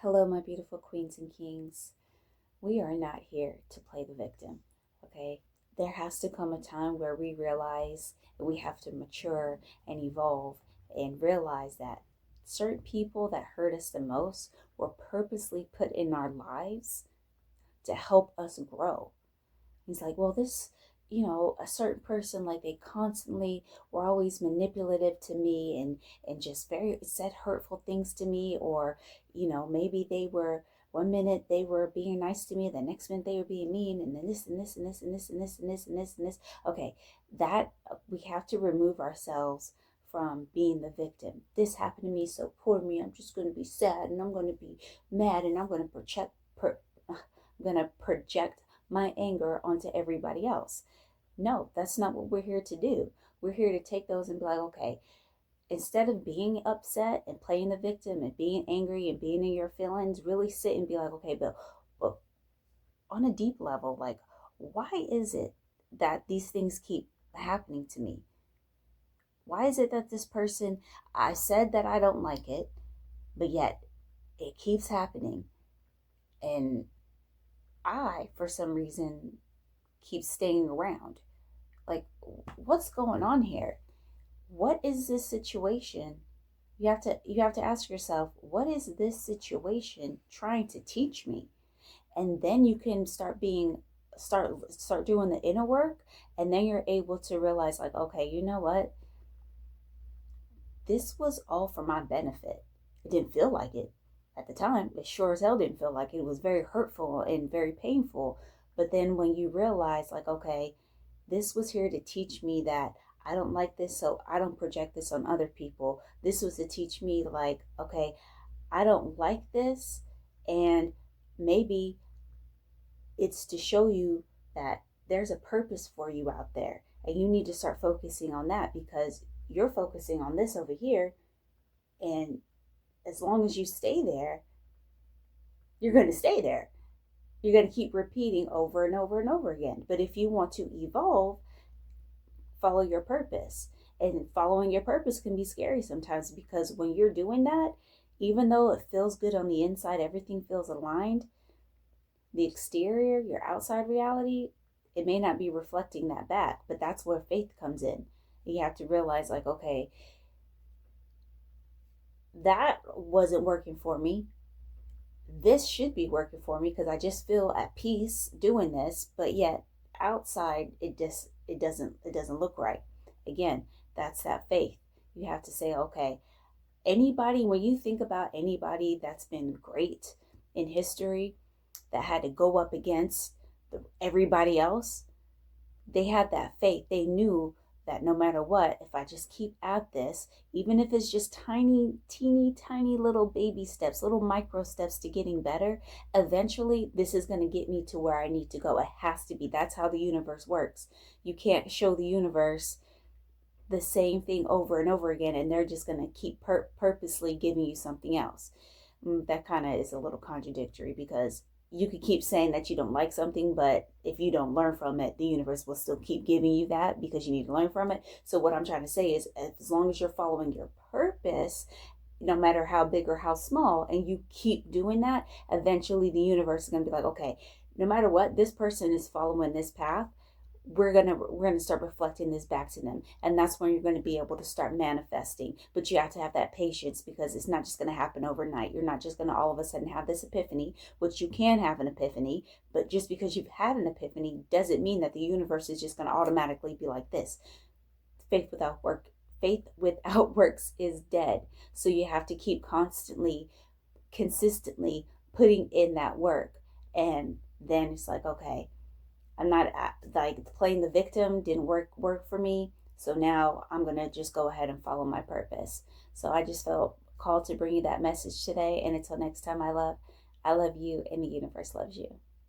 Hello, my beautiful queens and kings. We are not here to play the victim, okay? There has to come a time where we realize we have to mature and evolve and realize that certain people that hurt us the most were purposely put in our lives to help us grow. He's like, well, a certain person, like they constantly were always manipulative to me and just very said hurtful things to me, or, maybe they were one minute they were being nice to me, the next minute they were being mean, and then this and this and this and this and this and this and this and this. Okay, that we have to remove ourselves from being the victim. This happened to me, so poor me. I'm just going to be sad and I'm going to be mad and I'm going to project my anger onto everybody else. No, that's not what we're here to do. We're here to take those and be like, okay, instead of being upset and playing the victim and being angry and being in your feelings, really sit and be like, okay, but on a deep level, like, why is it that these things keep happening to me? Why is it that this person, I said that I don't like it, but yet it keeps happening? And I, for some reason, keep staying around. Like, what's going on here? What is this situation? You have to ask yourself, what is this situation trying to teach me? And then you can start doing the inner work, and then you're able to realize, like, okay, you know what? This was all for my benefit. It didn't feel like it at the time. It sure as hell didn't feel like it. It was very hurtful and very painful. But then when you realize, like, okay, this was here to teach me that I don't like this, so I don't project this on other people. This was to teach me, like, okay, I don't like this, and maybe it's to show you that there's a purpose for you out there, and you need to start focusing on that because you're focusing on this over here, and as long as you stay there, you're going to stay there. You're going to keep repeating over and over and over again. But if you want to evolve, follow your purpose. And following your purpose can be scary sometimes because when you're doing that, even though it feels good on the inside, everything feels aligned, the exterior, your outside reality, it may not be reflecting that back. But that's where faith comes in. You have to realize, like, okay, that wasn't working for me. This should be working for me because I just feel at peace doing this, but yet outside it doesn't look right. Again, that's that faith. You have to say, okay, anybody, when you think about anybody that's been great in history that had to go up against everybody else, they had that faith. They knew that no matter what, if I just keep at this, even if it's just tiny, teeny, tiny little baby steps, little micro steps to getting better, eventually this is going to get me to where I need to go. It has to be. That's how the universe works. You can't show the universe the same thing over and over again, and they're just going to keep purposely giving you something else. That kind of is a little contradictory because you could keep saying that you don't like something, but if you don't learn from it, the universe will still keep giving you that because you need to learn from it. So what I'm trying to say is, as long as you're following your purpose, no matter how big or how small, and you keep doing that, eventually the universe is going to be like, okay, no matter what, this person is following this path. We're gonna start reflecting this back to them, and that's when you're going to be able to start manifesting. But you have to have that patience because it's not just going to happen overnight. You're not just going to all of a sudden have this epiphany, which you can have an epiphany, but just because you've had an epiphany doesn't mean that the universe is just going to automatically be like this. Faith without works is dead. So you have to keep constantly, consistently putting in that work, and then it's like, okay, I'm not, like, playing the victim didn't work for me. So now I'm going to just go ahead and follow my purpose. So I just felt called to bring you that message today. And until next time, I love you, and the universe loves you.